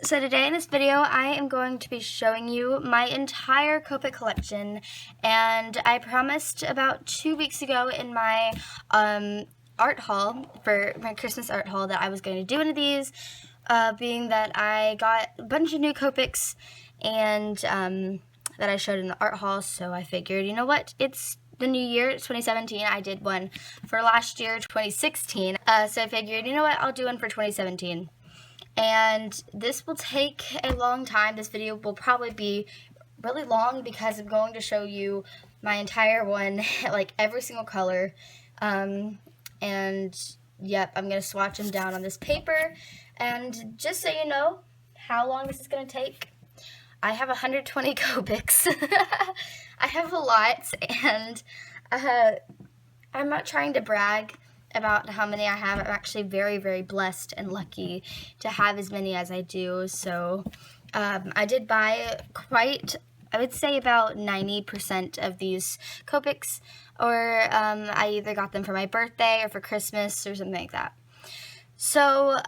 So today in this video, I am going to be showing you my entire Copic collection, and I promised about 2 weeks ago in my art haul, for my Christmas art haul, that I was going to do one of these, being that I got a bunch of new Copics and that I showed in the art haul, so I figured, you know what, it's the new year, it's 2017. I did one for last year, 2016, so I figured, you know what, I'll do one for 2017. And this will take a long time. This video will probably be really long because I'm going to show you my entire one, like every single color. And yep, I'm going to swatch them down on this paper. And just so you know how long this is going to take, I have 120 Copics. I have a lot, and I'm not trying to brag about how many I have. I'm actually very, very blessed and lucky to have as many as I do. So I did buy quite, I would say about 90% of these Copics, or I either got them for my birthday or for Christmas or something like that. So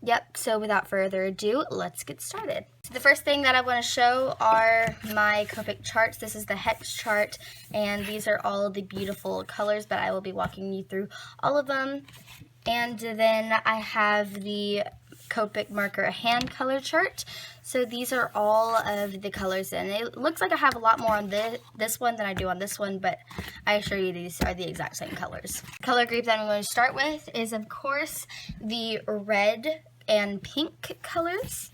yep, so without further ado, let's get started. So the first thing that I want to show are my Copic charts. This is the hex chart, and these are all the beautiful colors, but I will be walking you through all of them. And then I have the Copic marker hand color chart. So these are all of the colors, and it looks like I have a lot more on this one than I do on this one, but I assure you these are the exact same colors. Color group that I'm going to start with is, of course, the red and pink colors.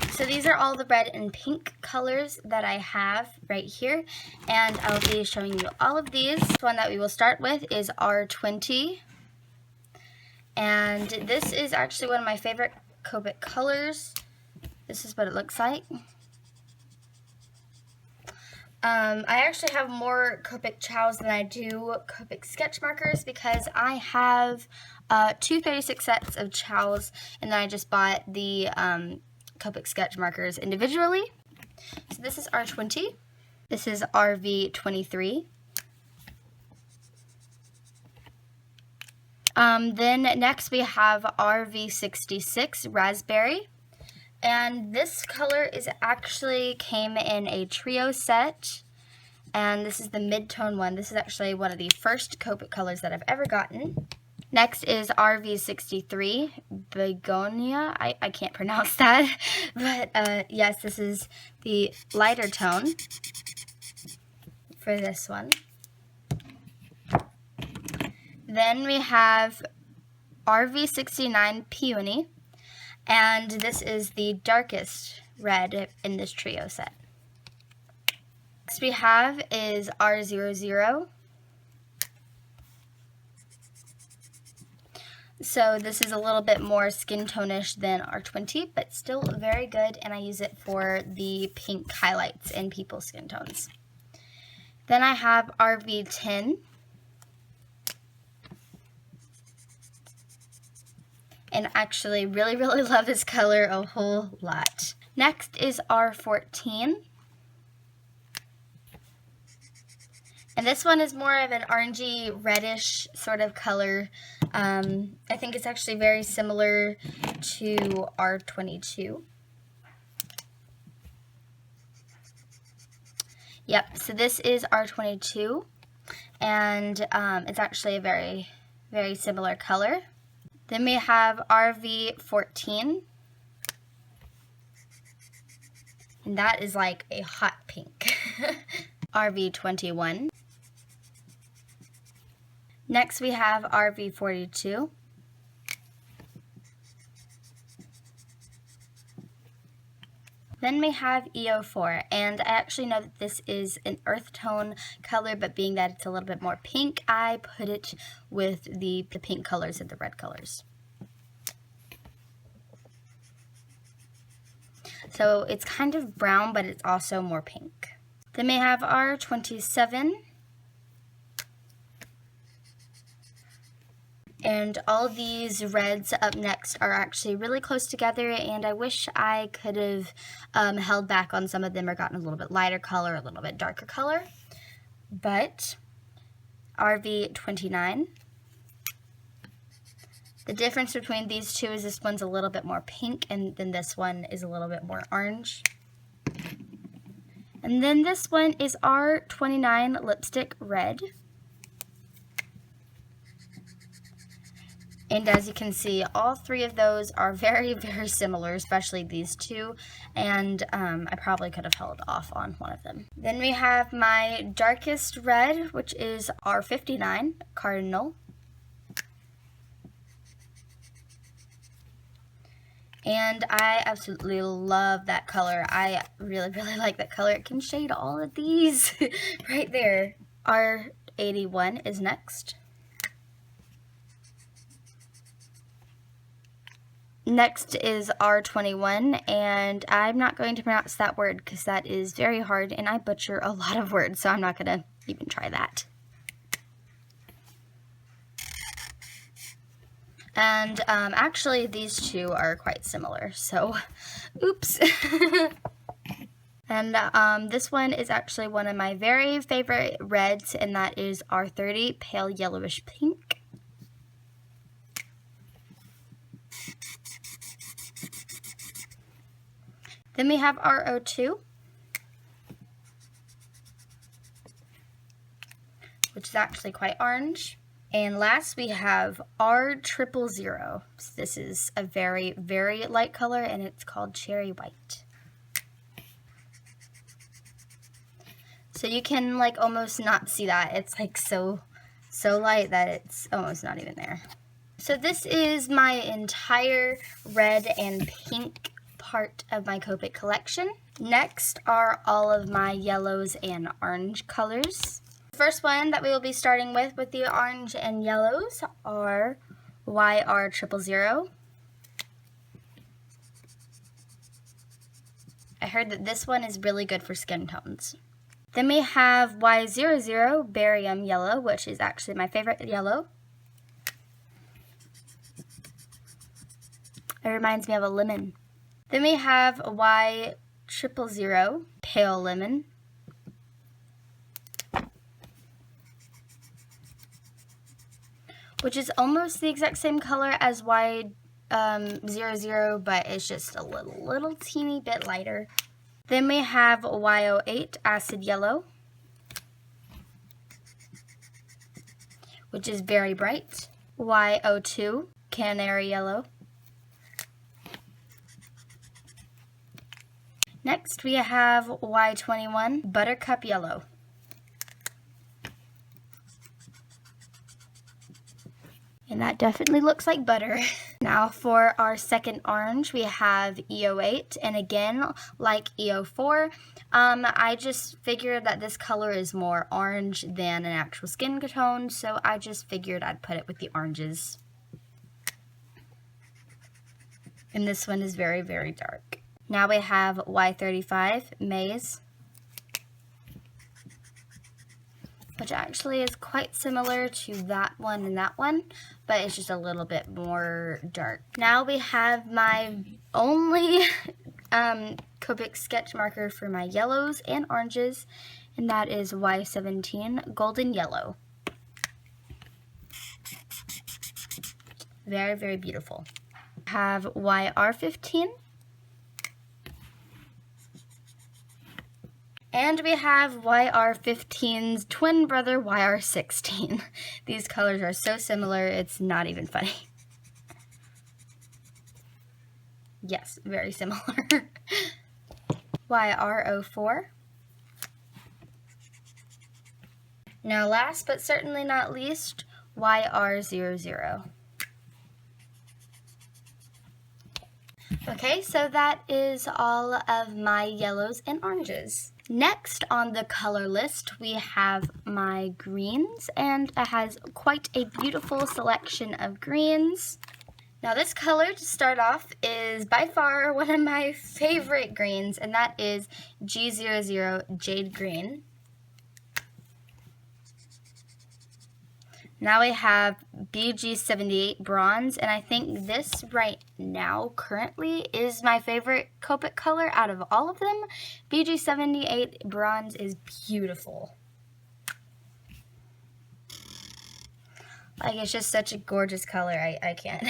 So these are all the red and pink colors that I have right here, and I'll be showing you all of these. The one that we will start with is R20, and this is actually one of my favorite Copic colors. This is what it looks like. I actually have more Copic Chows than I do Copic sketch markers because I have 236 sets of Chows, and then I just bought the Copic sketch markers individually. So this is R20. This is RV23. Then next we have RV66 Raspberry. And this color is actually came in a trio set, and this is the mid-tone one. This is actually one of the first Copic colors that I've ever gotten. Next is RV63 Begonia. I can't pronounce that, but yes, this is the lighter tone for this one. Then we have RV69 Peony. And this is the darkest red in this trio set. Next we have is R00. So this is a little bit more skin tone-ish than R20, but still very good, and I use it for the pink highlights in people's skin tones. Then I have RV10. And actually really, really love this color a whole lot. Next is R14. And this one is more of an orangey, reddish sort of color. I think it's actually very similar to R22. Yep, so this is R22. And it's actually a very, very similar color. Then we have RV14, and that is like a hot pink. RV21. Next we have RV42. Then we have EO4, and I actually know that this is an earth tone color, but being that it's a little bit more pink, I put it with the pink colors and the red colors. So it's kind of brown, but it's also more pink. Then we have R27. And all these reds up next are actually really close together, and I wish I could have held back on some of them or gotten a little bit lighter color, a little bit darker color. But RV29, The difference between these two is this one's a little bit more pink, and then this one is a little bit more orange. And then this one is R29 Lipstick Red. And as you can see, all three of those are very, very similar, especially these two. And I probably could have held off on one of them. Then we have my darkest red, which is R59 Cardinal. And I absolutely love that color. I really, really like that color. It can shade all of these right there. R81 is next. Next is R21, and I'm not going to pronounce that word because that is very hard and I butcher a lot of words, so I'm not going to even try that. And actually these two are quite similar, so oops. And this one is actually one of my very favorite reds, and that is R30 Pale Yellowish Pink. Then we have R02, which is actually quite orange. And last we have R000. So this is a very, very light color, and it's called Cherry White. So you can like almost not see that. It's like so light that it's almost not even there. So this is my entire red and pink part of my Copic collection. Next are all of my yellows and orange colors. The first one that we will be starting with the orange and yellows are YR000. I heard that this one is really good for skin tones. Then we have Y00 Barium Yellow, which is actually my favorite yellow. It reminds me of a lemon. Then we have Y000 Pale Lemon. Which is almost the exact same color as Y00, but it's just a little teeny bit lighter. Then we have Y08 Acid Yellow, which is very bright. Y02 Canary Yellow. Next we have Y21 Buttercup Yellow. And that definitely looks like butter. Now for our second orange, we have E08. And again, like E04, I just figured that this color is more orange than an actual skin tone, so I just figured I'd put it with the oranges. And this one is very, very dark. Now we have Y35 Maize, which actually is quite similar to that one and that one, but it's just a little bit more dark. Now we have my only Copic sketch marker for my yellows and oranges, and that is Y17 Golden Yellow. Very, very beautiful. I have YR15. And we have YR15's twin brother, YR16. These colors are so similar, it's not even funny. Yes, very similar. YR04. Now last but certainly not least, YR00. Okay, so that is all of my yellows and oranges. Next on the color list, we have my greens, and it has quite a beautiful selection of greens. Now this color, to start off, is by far one of my favorite greens, and that is G00 Jade Green. Now we have BG78 Bronze, and I think this right now, currently, is my favorite Copic color out of all of them. BG78 Bronze is beautiful. Like, it's just such a gorgeous color. I can't.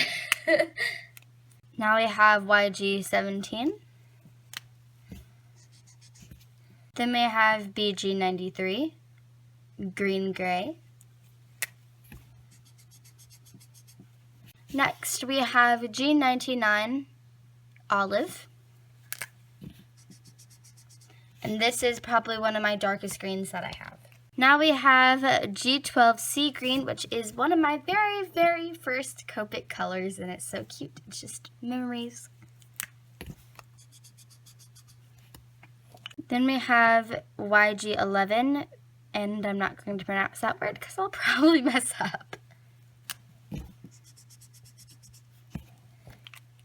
Now we have YG17. Then we have BG93, green gray. Next we have G99, olive. And this is probably one of my darkest greens that I have. Now we have G12 sea green, which is one of my very, very first Copic colors, and it's so cute. It's just memories. Then we have YG11, and I'm not going to pronounce that word because I'll probably mess up.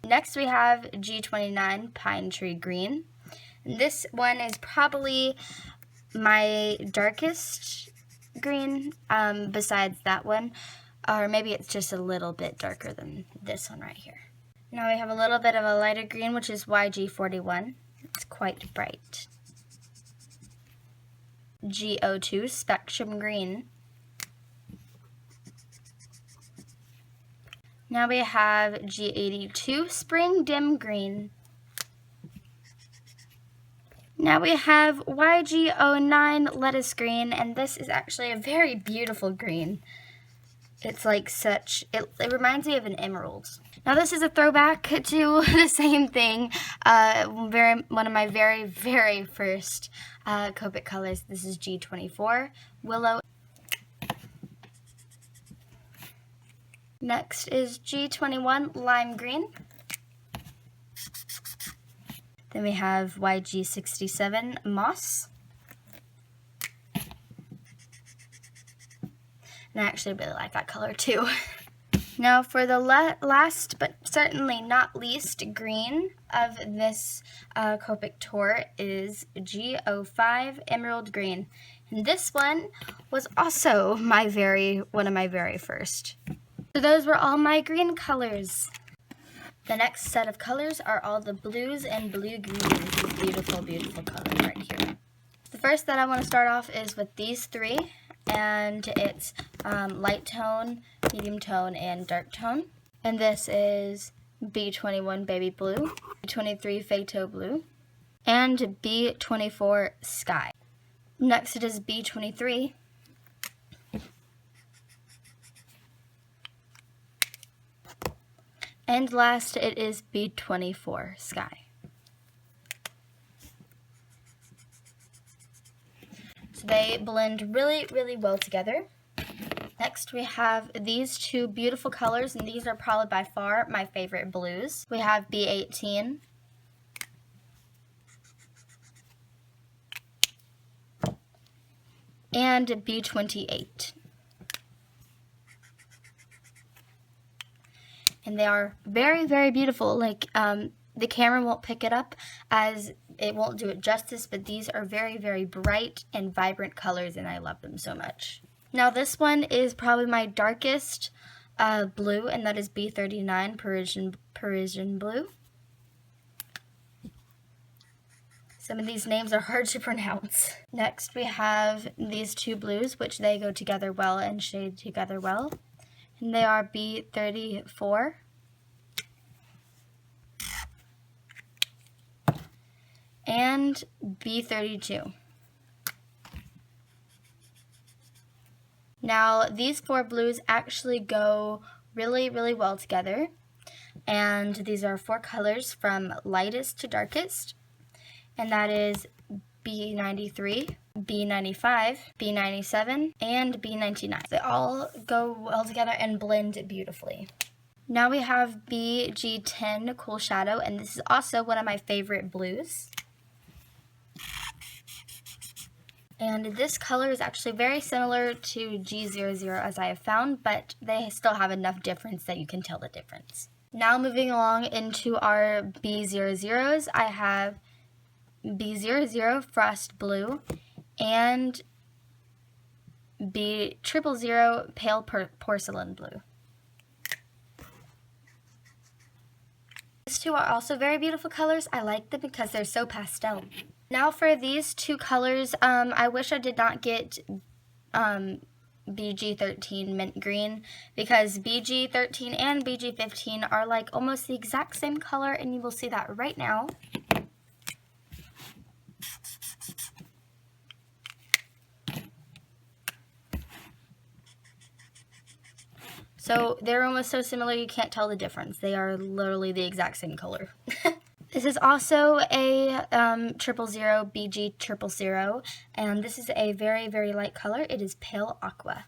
Next we have G29, pine tree green. And this one is probably my darkest green besides that one, or maybe it's just a little bit darker than this one right here. Now we have a little bit of a lighter green, which is YG41. It's quite bright. G02, spectrum green. Now we have G82, spring dim green. Now we have YG09, lettuce green, and this is actually a very beautiful green. It's like it reminds me of an emerald. Now this is a throwback to the same thing, one of my very, very first Copic colors. This is G24, willow. Next is G21, lime green. Then we have YG67, moss. And I actually really like that color too. Now for the last but certainly not least green of this Copic tour is G05, emerald green. And this one was also one of my very first. So those were all my green colors. The next set of colors are all the blues and blue-greens. These beautiful, beautiful colors right here. The first that I want to start off is with these three, and it's light tone, medium tone, and dark tone. And this is B21 baby blue, B23 Phaeto blue, and B24 sky. Next it is B23. And last, it is B24 sky. So they blend really, really well together. Next, we have these two beautiful colors, and these are probably by far my favorite blues. We have B18 and B28. And they are very, very beautiful. Like, the camera won't pick it up as it won't do it justice, but these are very, very bright and vibrant colors, and I love them so much. Now, this one is probably my darkest blue, and that is B39 Parisian blue. Some of these names are hard to pronounce. Next, we have these two blues, which they go together well and shade together well. And they are B34 and B32. Now, these four blues actually go really, really well together. And these are four colors from lightest to darkest. And that is B93, B95, B97, and B99. They all go well together and blend beautifully. Now we have BG10 Cool Shadow, and this is also one of my favorite blues. And this color is actually very similar to G00 as I have found, but they still have enough difference that you can tell the difference. Now moving along into our B00s, I have B00 Frost Blue and B000 Pale Porcelain Blue. These two are also very beautiful colors. I like them because they're so pastel. Now for these two colors, I wish I did not get BG13 Mint Green, because BG13 and BG15 are like almost the exact same color, and you will see that right now. So they're almost so similar you can't tell the difference. They are literally the exact same color. This is also a 000 BG 000, and this is a very, very light color. It is pale aqua.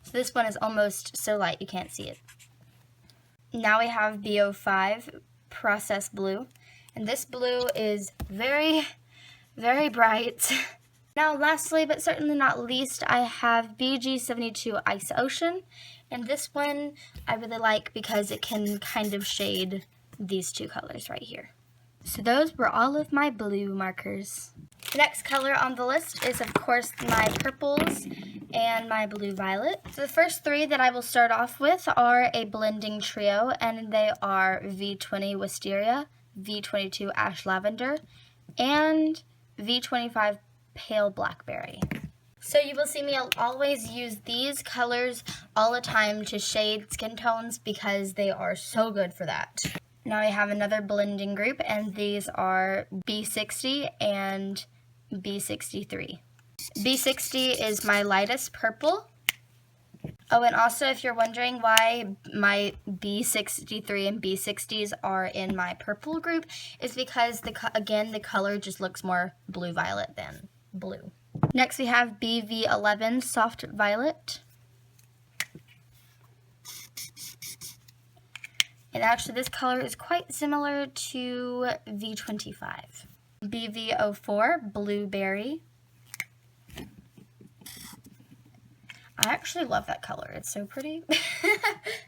So this one is almost so light you can't see it. Now we have BO5 Process Blue, and this blue is very, very bright. Now lastly, but certainly not least, I have BG72 Ice Ocean, and this one I really like because it can kind of shade these two colors right here. So those were all of my blue markers. The next color on the list is of course my purples and my blue violet. So the first three that I will start off with are a blending trio, and they are V20 Wisteria, V22 Ash Lavender, and V25 Pale Blackberry. So you will see me always use these colors all the time to shade skin tones because they are so good for that. Now I have another blending group, and these are B60 and B63. B60 is my lightest purple. Oh, and also if you're wondering why my B63 and B60s are in my purple group, is because again the color just looks more blue violet than blue. Next we have BV11 Soft Violet. And actually this color is quite similar to V25. BV04 Blueberry. I actually love that color. It's so pretty.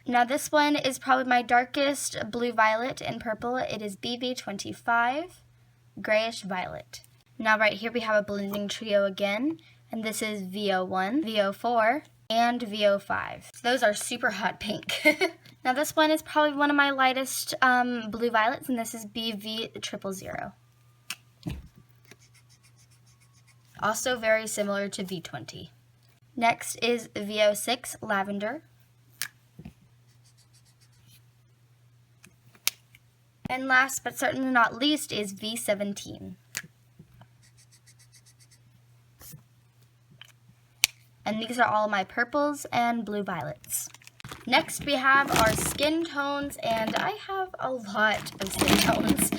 Now this one is probably my darkest blue violet and purple. It is BV25 Grayish Violet. Now right here we have a blending trio again, and this is VO1, VO4, and VO5. So those are super hot pink. Now this one is probably one of my lightest blue violets, and this is BV000. Also very similar to V20. Next is VO6 Lavender. And last but certainly not least is V17. And these are all my purples and blue violets. Next we have our skin tones, and I have a lot of skin tones.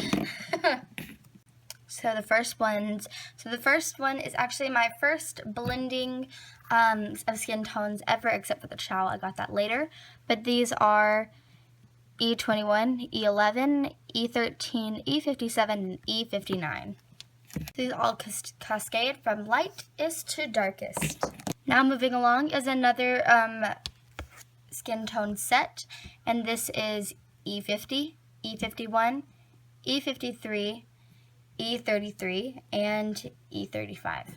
So the first one is actually my first blending of skin tones ever, except for the chow. I got that later. But these are E21, E11, E13, E57, and E59. These all cascade from lightest to darkest. Now moving along is another skin tone set, and this is E50, E51, E53, E33, and E35.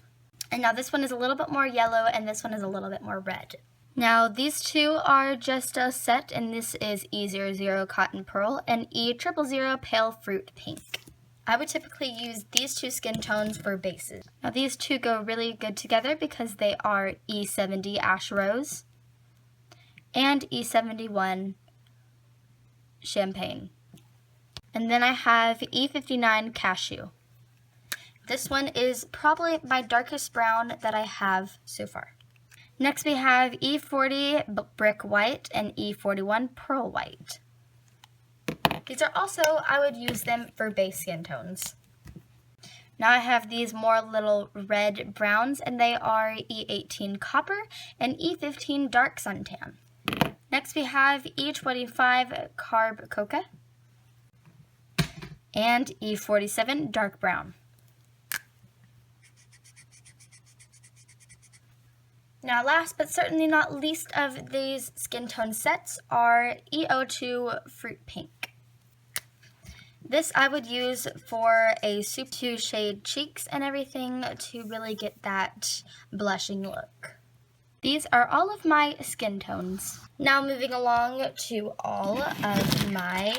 And now this one is a little bit more yellow, and this one is a little bit more red. Now these two are just a set, and this is E00 Cotton Pearl and E000 Pale Fruit Pink. I would typically use these two skin tones for bases. Now these two go really good together because they are E70 Ash Rose and E71 Champagne. And then I have E59 Cashew. This one is probably my darkest brown that I have so far. Next we have E40 Brick White and E41 Pearl White. These are also, I would use them for base skin tones. Now I have these more little red browns, and they are E18 Copper and E15 Dark Suntan. Next we have E25 Carb Coca and E47 Dark Brown. Now last but certainly not least of these skin tone sets are E02 Fruit Pink. This I would use for a soup to shade cheeks and everything to really get that blushing look. These are all of my skin tones. Now moving along to all of my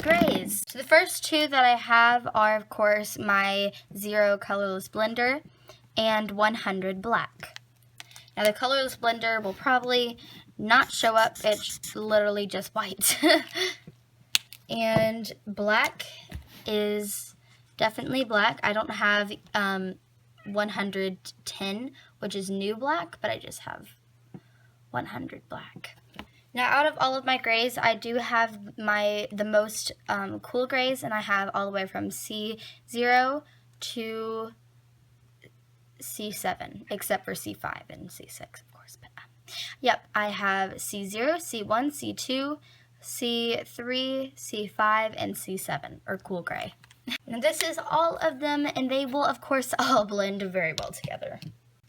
grays. So the first two that I have are of course my Zero Colorless Blender and 100 black. Now the colorless blender will probably not show up, it's literally just white. And black is definitely black. I don't have 110, which is new black, but I just have 100 black. Now out of all of my grays, I do have the most cool grays, and I have all the way from C0 to C7, except for C5 and C6, of course. But yep, I have C0, C1, C2, C3, C5, and C7, or cool gray. Now this is all of them, and they will of course all blend very well together.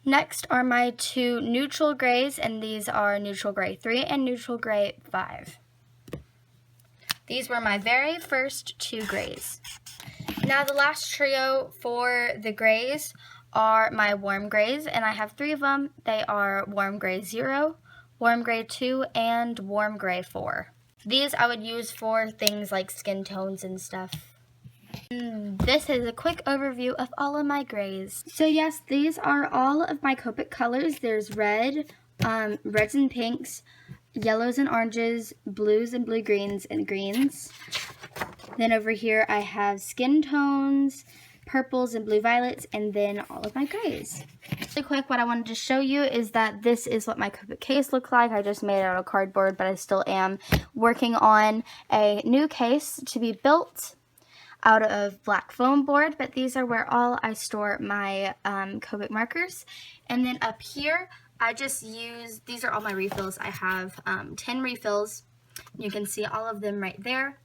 Next are my two neutral grays, and these are neutral gray 3 and neutral gray 5. These were my very first two grays. Now the last trio for the grays are my warm grays, and I have 3 of them. They are warm gray 0, warm gray 2, and warm gray 4. These I would use for things like skin tones and stuff. This is a quick overview of all of my grays. So yes, these are all of my Copic colors. There's red, reds and pinks, yellows and oranges, blues and blue-greens, and greens. Then over here I have skin tones, purples and blue violets, and then all of my grays. Really quick, what I wanted to show you is that this is what my Copic case looks like. I just made it out of cardboard, but I still am working on a new case to be built out of black foam board, but these are where all I store my Copic markers. And then up here, I just use, these are all my refills. I have 10 refills. You can see all of them right there.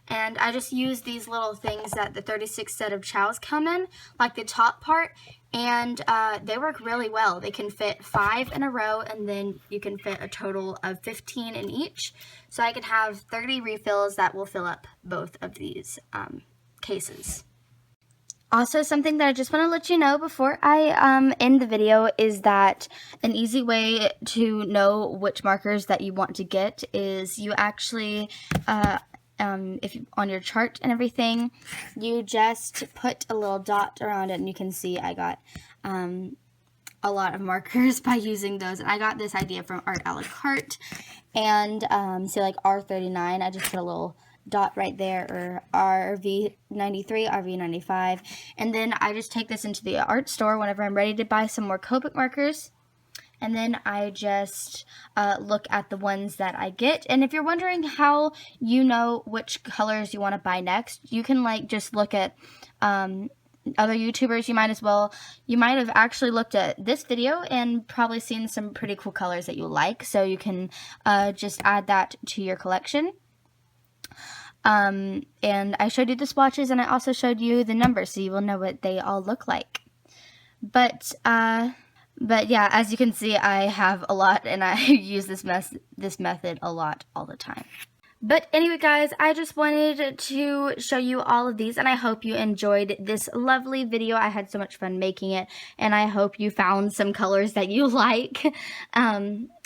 And I just use these little things that the 36 set of chows come in, like the top part, and they work really well. They can fit 5 in a row, and then you can fit a total of 15 in each. So I can have 30 refills that will fill up both of these cases. Also, something that I just want to let you know before I end the video is that an easy way to know which markers that you want to get is you actually, if you, on your chart and everything, you just put a little dot around it, and you can see I got a lot of markers by using those. And I got this idea from Art a la carte, and so like R39, I just put a little dot right there, or RV93, RV95, and then I just take this into the art store whenever I'm ready to buy some more Copic markers, and then I just look at the ones that I get. And if you're wondering how you know which colors you want to buy next, you can like just look at other YouTubers. You might have actually looked at this video and probably seen some pretty cool colors that you like, so you can just add that to your collection. And I showed you the swatches, and I also showed you the numbers, so you will know what they all look like. But yeah, as you can see, I have a lot, and I use this method a lot all the time. But anyway, guys, I just wanted to show you all of these, and I hope you enjoyed this lovely video. I had so much fun making it, and I hope you found some colors that you like.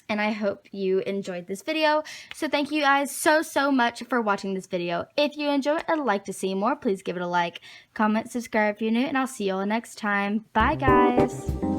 And I hope you enjoyed this video. So thank you guys so much for watching this video. If you enjoyed it and would like to see more, please give it a like, comment, subscribe if you're new, and I'll see you all next time. Bye, guys.